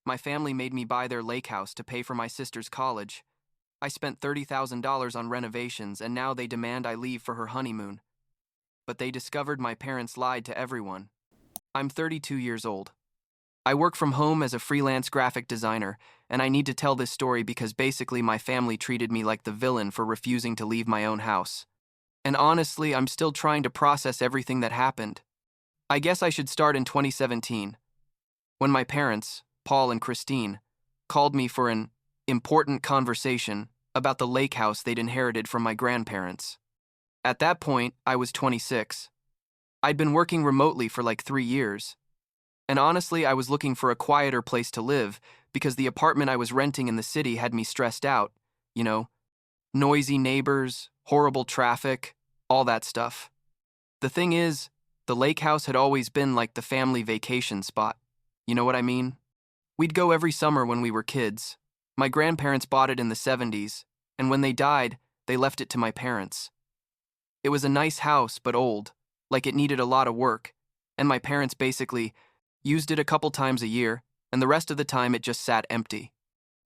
My family made me buy their lake house to pay for my sister's college. I spent $30,000 on renovations, and now they demand I leave for her honeymoon. But they discovered my parents lied to everyone. I'm 32 years old. I work from home as a freelance graphic designer, and I need to tell this story because basically my family treated me like the villain for refusing to leave my own house. And honestly, I'm still trying to process everything that happened. I guess I should start in 2017, when my parents, Paul and Christine, called me for an important conversation about the lake house they'd inherited from my grandparents. At that point, I was 26. I'd been working remotely for like 3 years. And honestly, I was looking for a quieter place to live because the apartment I was renting in the city had me stressed out. You know, noisy neighbors, horrible traffic, all that stuff. The thing is, the lake house had always been like the family vacation spot. You know what I mean? We'd go every summer when we were kids. My grandparents bought it in the 70s, and when they died, they left it to my parents. It was a nice house, but old, like it needed a lot of work, and my parents basically used it a couple times a year, and the rest of the time it just sat empty.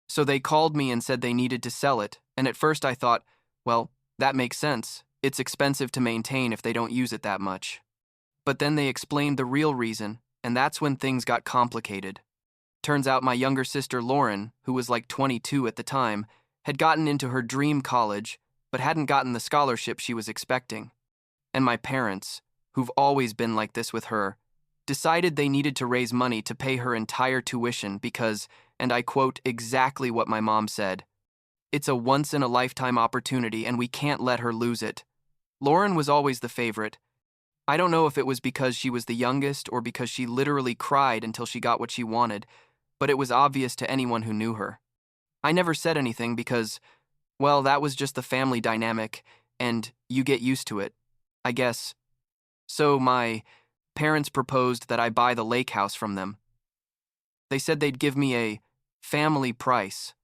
So they called me and said they needed to sell it, and at first I thought, well, that makes sense. It's expensive to maintain if they don't use it that much. But then they explained the real reason, and that's when things got complicated. Turns out my younger sister Lauren, who was like 22 at the time, had gotten into her dream college, but hadn't gotten the scholarship she was expecting. And my parents, who've always been like this with her, decided they needed to raise money to pay her entire tuition because, and I quote exactly what my mom said, "It's a once-in-a-lifetime opportunity and we can't let her lose it." Lauren was always the favorite. I don't know if it was because she was the youngest or because she literally cried until she got what she wanted, but it was obvious to anyone who knew her. I never said anything because, well, that was just the family dynamic, and you get used to it, I guess. So my parents proposed that I buy the lake house from them. They said they'd give me a family price,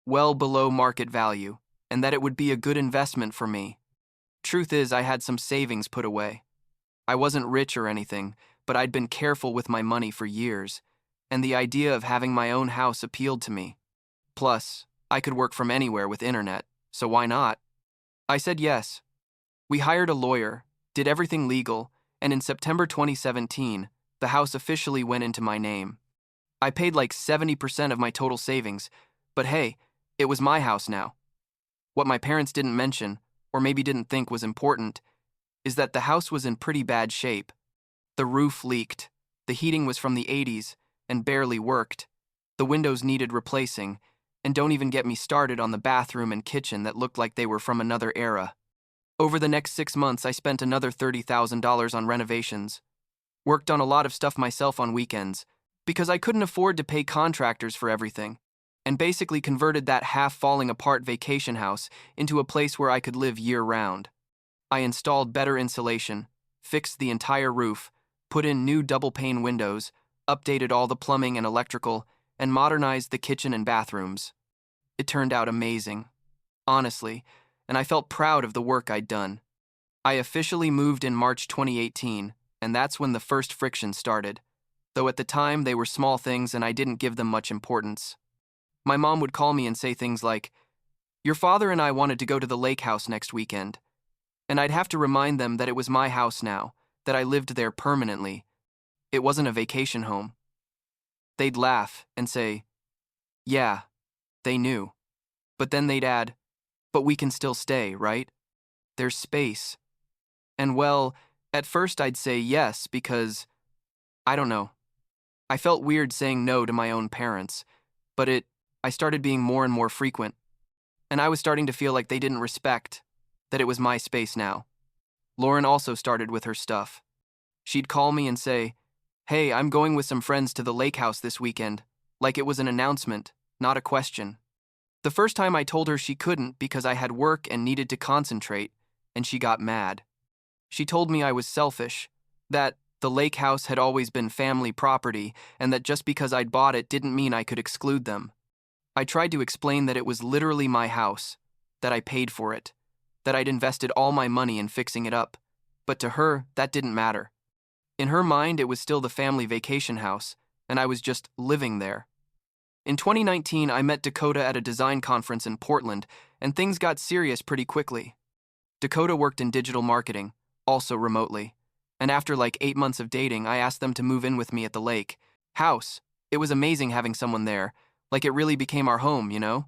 well below market value, and that it would be a good investment for me. Truth is, I had some savings put away. I wasn't rich or anything, but I'd been careful with my money for years, and the idea of having my own house appealed to me. Plus, I could work from anywhere with internet, so why not? I said yes. We hired a lawyer, did everything legal, and in September 2017, the house officially went into my name. I paid like 70% of my total savings, but hey, it was my house now. What my parents didn't mention, or maybe didn't think was important, is that the house was in pretty bad shape. The roof leaked, the heating was from the 80s and barely worked, the windows needed replacing, and don't even get me started on the bathroom and kitchen that looked like they were from another era. Over the next 6 months, I spent another $30,000 on renovations. Worked on a lot of stuff myself on weekends, because I couldn't afford to pay contractors for everything, and basically converted that half-falling-apart vacation house into a place where I could live year-round. I installed better insulation, fixed the entire roof, put in new double-pane windows, updated all the plumbing and electrical, and modernized the kitchen and bathrooms. It turned out amazing, honestly, and I felt proud of the work I'd done. I officially moved in March 2018, and that's when the first friction started, though at the time they were small things and I didn't give them much importance. My mom would call me and say things like, "Your father and I wanted to go to the lake house next weekend," and I'd have to remind them that it was my house now, that I lived there permanently. It wasn't a vacation home. They'd laugh and say, "Yeah, they knew." But then they'd add, "But we can still stay, right? There's space." And well, at first I'd say yes because, I don't know. I felt weird saying no to my own parents, but I started being more and more frequent. And I was starting to feel like they didn't respect that it was my space now. Lauren also started with her stuff. She'd call me and say, "Hey, I'm going with some friends to the lake house this weekend," like it was an announcement, not a question. The first time I told her she couldn't because I had work and needed to concentrate, and she got mad. She told me I was selfish, that the lake house had always been family property, and that just because I'd bought it didn't mean I could exclude them. I tried to explain that it was literally my house, that I paid for it, that I'd invested all my money in fixing it up, but to her, that didn't matter. In her mind, it was still the family vacation house, and I was just living there. In 2019, I met Dakota at a design conference in Portland, and things got serious pretty quickly. Dakota worked in digital marketing, also remotely. And after like 8 months of dating, I asked them to move in with me at the lake house. It was amazing having someone there, like it really became our home, you know?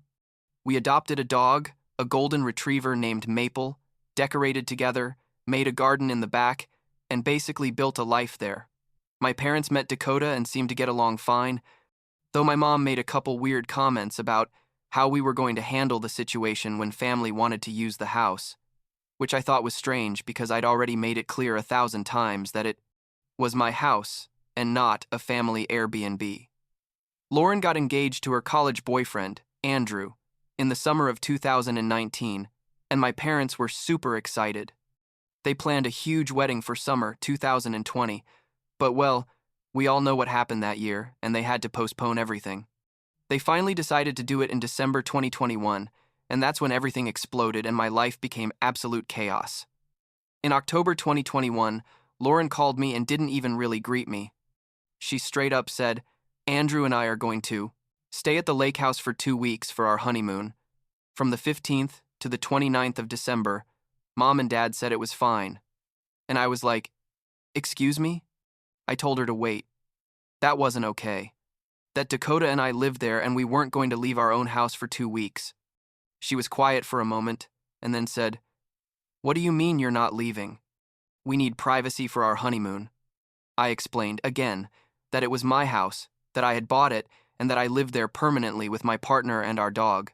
We adopted a dog, a golden retriever named Maple, decorated together, made a garden in the back, and basically built a life there. My parents met Dakota and seemed to get along fine, though my mom made a couple weird comments about how we were going to handle the situation when family wanted to use the house, which I thought was strange because I'd already made it clear 1,000 times that it was my house and not a family Airbnb. Lauren got engaged to her college boyfriend, Andrew, in the summer of 2019, and my parents were super excited. They planned a huge wedding for summer 2020, but well, we all know what happened that year, and they had to postpone everything. They finally decided to do it in December 2021, and that's when everything exploded and my life became absolute chaos. In October 2021, Lauren called me and didn't even really greet me. She straight up said, "Andrew and I are going to stay at the lake house for 2 weeks for our honeymoon. From the 15th to the 29th of December, Mom and Dad said it was fine." And I was like, "Excuse me?" I told her to wait. That wasn't okay. That Dakota and I lived there and we weren't going to leave our own house for 2 weeks. She was quiet for a moment and then said, "What do you mean you're not leaving? We need privacy for our honeymoon." I explained, again, that it was my house, that I had bought it, and that I lived there permanently with my partner and our dog.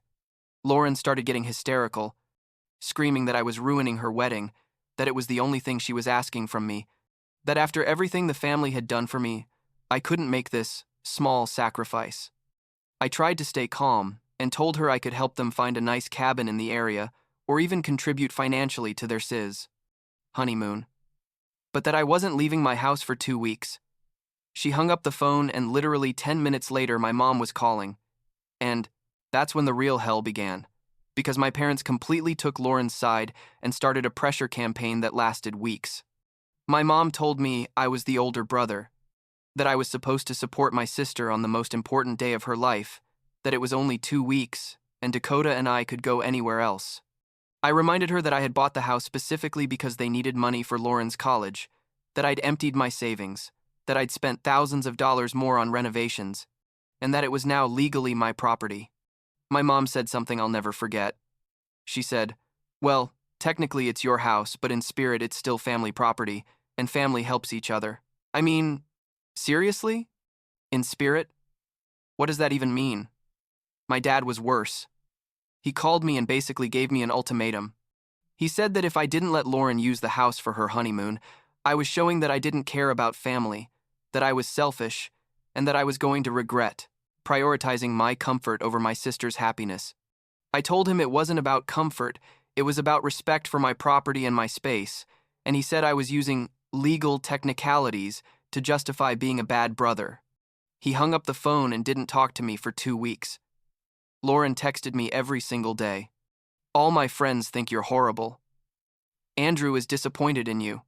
Lauren started getting hysterical, screaming that I was ruining her wedding, that it was the only thing she was asking from me, that after everything the family had done for me, I couldn't make this small sacrifice. I tried to stay calm and told her I could help them find a nice cabin in the area or even contribute financially to their honeymoon, but that I wasn't leaving my house for 2 weeks. She hung up the phone and literally 10 minutes later my mom was calling, and that's when the real hell began, because my parents completely took Lauren's side and started a pressure campaign that lasted weeks. My mom told me I was the older brother, that I was supposed to support my sister on the most important day of her life, that it was only 2 weeks, and Dakota and I could go anywhere else. I reminded her that I had bought the house specifically because they needed money for Lauren's college, that I'd emptied my savings, that I'd spent thousands of dollars more on renovations, and that it was now legally my property. My mom said something I'll never forget. She said, "Well, technically it's your house, but in spirit it's still family property, and family helps each other." I mean, seriously? In spirit? What does that even mean? My dad was worse. He called me and basically gave me an ultimatum. He said that if I didn't let Lauren use the house for her honeymoon, I was showing that I didn't care about family, that I was selfish, and that I was going to regret prioritizing my comfort over my sister's happiness. I told him it wasn't about comfort, it was about respect for my property and my space, and he said I was using legal technicalities to justify being a bad brother. He hung up the phone and didn't talk to me for 2 weeks. Lauren texted me every single day. "All my friends think you're horrible. Andrew is disappointed in you.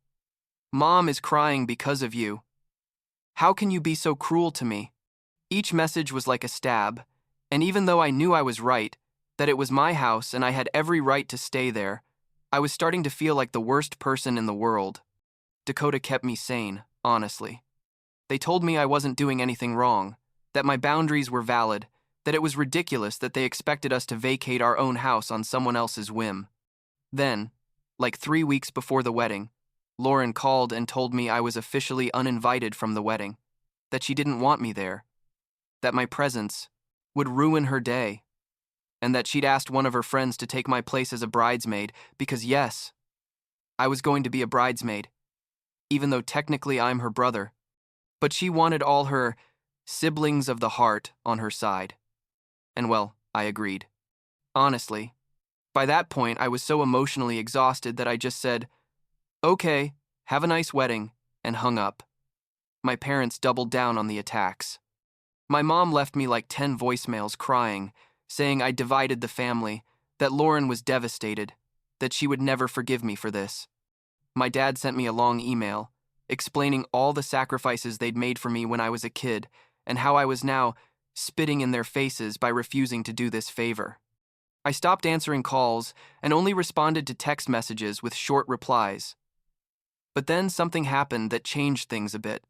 Mom is crying because of you. How can you be so cruel to me?" Each message was like a stab, and even though I knew I was right, that it was my house and I had every right to stay there, I was starting to feel like the worst person in the world. Dakota kept me sane, honestly. They told me I wasn't doing anything wrong, that my boundaries were valid, that it was ridiculous that they expected us to vacate our own house on someone else's whim. Then, like 3 weeks before the wedding, Lauren called and told me I was officially uninvited from the wedding, that she didn't want me there, that my presence would ruin her day, and that she'd asked one of her friends to take my place as a bridesmaid because, yes, I was going to be a bridesmaid, even though technically I'm her brother. But she wanted all her siblings of the heart on her side. And well, I agreed. Honestly, by that point I was so emotionally exhausted that I just said, "Okay, have a nice wedding," and hung up. My parents doubled down on the attacks. My mom left me like 10 voicemails crying, saying I divided the family, that Lauren was devastated, that she would never forgive me for this. My dad sent me a long email, explaining all the sacrifices they'd made for me when I was a kid, and how I was now spitting in their faces by refusing to do this favor. I stopped answering calls and only responded to text messages with short replies. But then something happened that changed things a bit.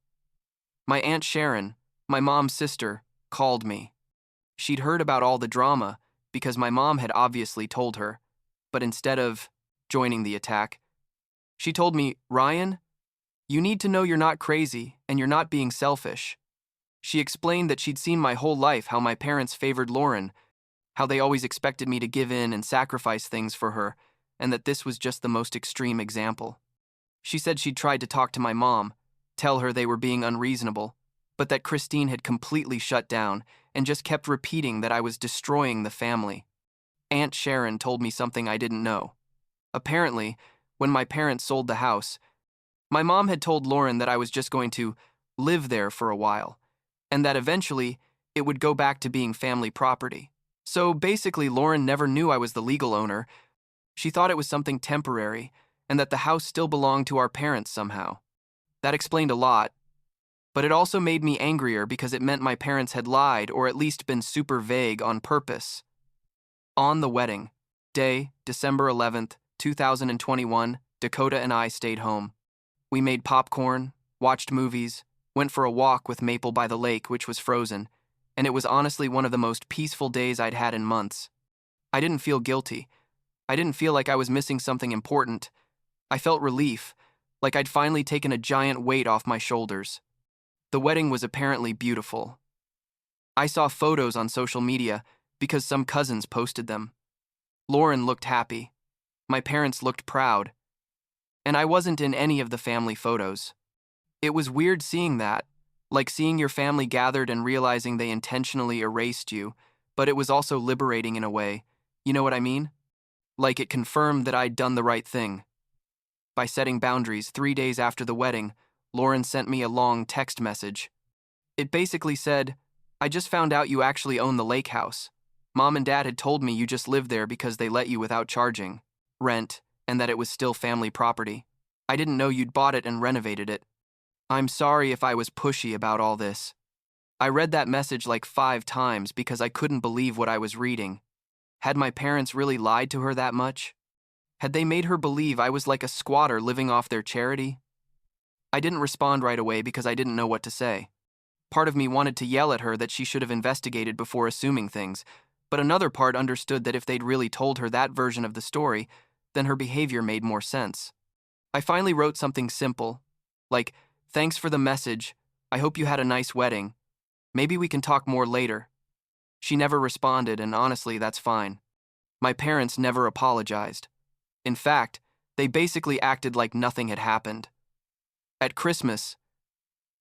My Aunt Sharon, my mom's sister, called me. She'd heard about all the drama because my mom had obviously told her, but instead of joining the attack, she told me, "Ryan, you need to know you're not crazy and you're not being selfish." She explained that she'd seen my whole life how my parents favored Lauren, how they always expected me to give in and sacrifice things for her, and that this was just the most extreme example. She said she'd tried to talk to my mom, tell her they were being unreasonable, but that Christine had completely shut down and just kept repeating that I was destroying the family. Aunt Sharon told me something I didn't know. Apparently, when my parents sold the house, my mom had told Lauren that I was just going to live there for a while, and that eventually it would go back to being family property. So basically, Lauren never knew I was the legal owner. She thought it was something temporary, and that the house still belonged to our parents somehow. That explained a lot, but it also made me angrier because it meant my parents had lied or at least been super vague on purpose. On the wedding day, December 11th, 2021, Dakota and I stayed home. We made popcorn, watched movies, went for a walk with Maple by the lake, which was frozen, and it was honestly one of the most peaceful days I'd had in months. I didn't feel guilty. I didn't feel like I was missing something important. I felt relief, like I'd finally taken a giant weight off my shoulders. The wedding was apparently beautiful. I saw photos on social media because some cousins posted them. Lauren looked happy. My parents looked proud. And I wasn't in any of the family photos. It was weird seeing that, like seeing your family gathered and realizing they intentionally erased you, but it was also liberating in a way. You know what I mean? Like it confirmed that I'd done the right thing. By setting boundaries 3 days after the wedding, Lauren sent me a long text message. It basically said, "I just found out you actually own the lake house. Mom and Dad had told me you just lived there because they let you without charging rent, and that it was still family property. I didn't know you'd bought it and renovated it. I'm sorry if I was pushy about all this." I read that message like 5 times because I couldn't believe what I was reading. Had my parents really lied to her that much? Had they made her believe I was like a squatter living off their charity? I didn't respond right away because I didn't know what to say. Part of me wanted to yell at her that she should have investigated before assuming things, but another part understood that if they'd really told her that version of the story, then her behavior made more sense. I finally wrote something simple, like, "Thanks for the message. I hope you had a nice wedding. Maybe we can talk more later." She never responded, and honestly, that's fine. My parents never apologized. In fact, they basically acted like nothing had happened. At Christmas,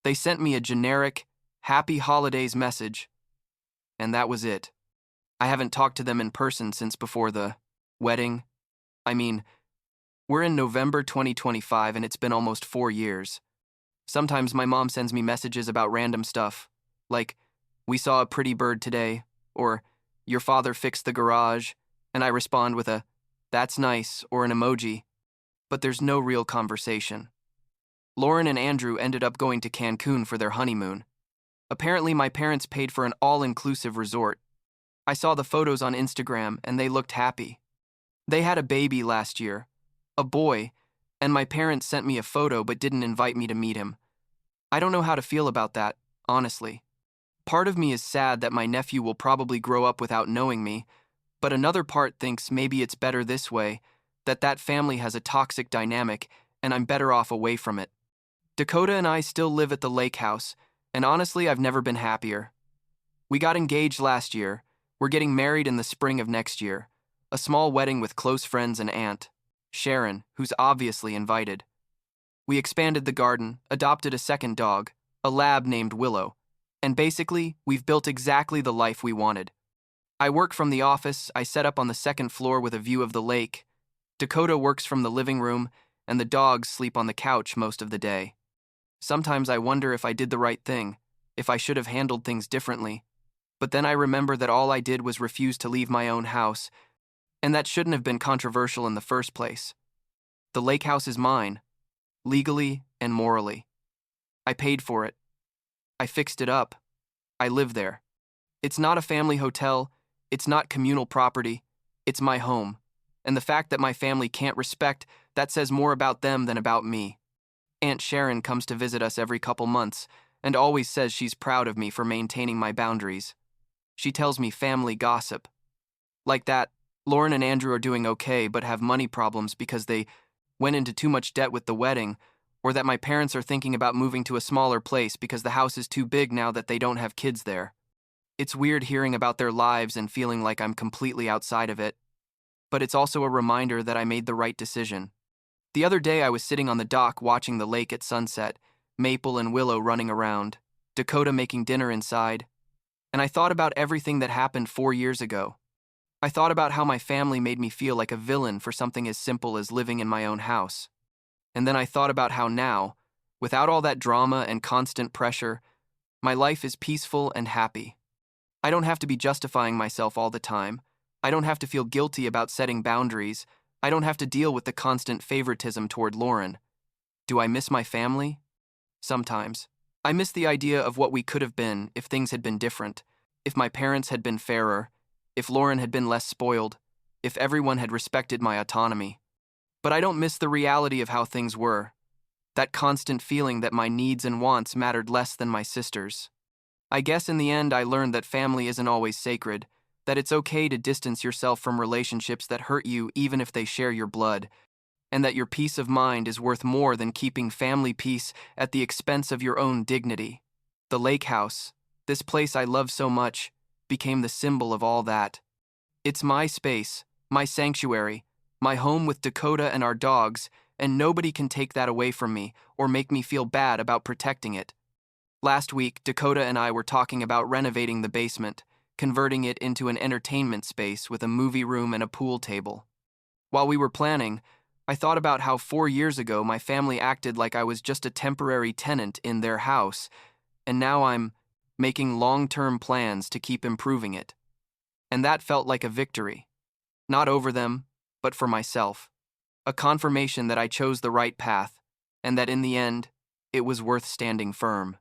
they sent me a generic, "Happy Holidays" message, and that was it. I haven't talked to them in person since before the wedding. I mean, we're in November 2025 and it's been almost 4 years. Sometimes my mom sends me messages about random stuff, like, "We saw a pretty bird today," or "Your father fixed the garage," and I respond with a "That's nice" or an emoji, but there's no real conversation. Lauren and Andrew ended up going to Cancun for their honeymoon. Apparently, my parents paid for an all-inclusive resort. I saw the photos on Instagram and they looked happy. They had a baby last year, a boy, and my parents sent me a photo but didn't invite me to meet him. I don't know how to feel about that, honestly. Part of me is sad that my nephew will probably grow up without knowing me, but another part thinks maybe it's better this way, that family has a toxic dynamic and I'm better off away from it. Dakota and I still live at the lake house, and honestly, I've never been happier. We got engaged last year. We're getting married in the spring of next year. A small wedding with close friends and Aunt Sharon, who's obviously invited. We expanded the garden, adopted a second dog, a lab named Willow, and basically, we've built exactly the life we wanted. I work from the office. I set up on the second floor with a view of the lake. Dakota works from the living room, and the dogs sleep on the couch most of the day. Sometimes I wonder if I did the right thing, if I should have handled things differently. But then I remember that all I did was refuse to leave my own house, and that shouldn't have been controversial in the first place. The lake house is mine, legally and morally. I paid for it. I fixed it up. I live there. It's not a family hotel, it's not communal property, it's my home. And the fact that my family can't respect, that says more about them than about me. Aunt Sharon comes to visit us every couple months and always says she's proud of me for maintaining my boundaries. She tells me family gossip. Like that, Lauren and Andrew are doing okay but have money problems because they went into too much debt with the wedding, or that my parents are thinking about moving to a smaller place because the house is too big now that they don't have kids there. It's weird hearing about their lives and feeling like I'm completely outside of it, but it's also a reminder that I made the right decision. The other day I was sitting on the dock watching the lake at sunset, Maple and Willow running around, Dakota making dinner inside, and I thought about everything that happened 4 years ago. I thought about how my family made me feel like a villain for something as simple as living in my own house. And then I thought about how now, without all that drama and constant pressure, my life is peaceful and happy. I don't have to be justifying myself all the time. I don't have to feel guilty about setting boundaries. I don't have to deal with the constant favoritism toward Lauren. Do I miss my family? Sometimes. I miss the idea of what we could have been if things had been different, if my parents had been fairer, if Lauren had been less spoiled, if everyone had respected my autonomy. But I don't miss the reality of how things were, that constant feeling that my needs and wants mattered less than my sisters'. I guess in the end I learned that family isn't always sacred, that it's okay to distance yourself from relationships that hurt you even if they share your blood, and that your peace of mind is worth more than keeping family peace at the expense of your own dignity. The lake house, this place I love so much, became the symbol of all that. It's my space, my sanctuary, my home with Dakota and our dogs, and nobody can take that away from me or make me feel bad about protecting it. Last week, Dakota and I were talking about renovating the basement, converting it into an entertainment space with a movie room and a pool table. While we were planning, I thought about how 4 years ago my family acted like I was just a temporary tenant in their house, and now I'm making long-term plans to keep improving it. And that felt like a victory. Not over them, but for myself. A confirmation that I chose the right path, and that in the end, it was worth standing firm.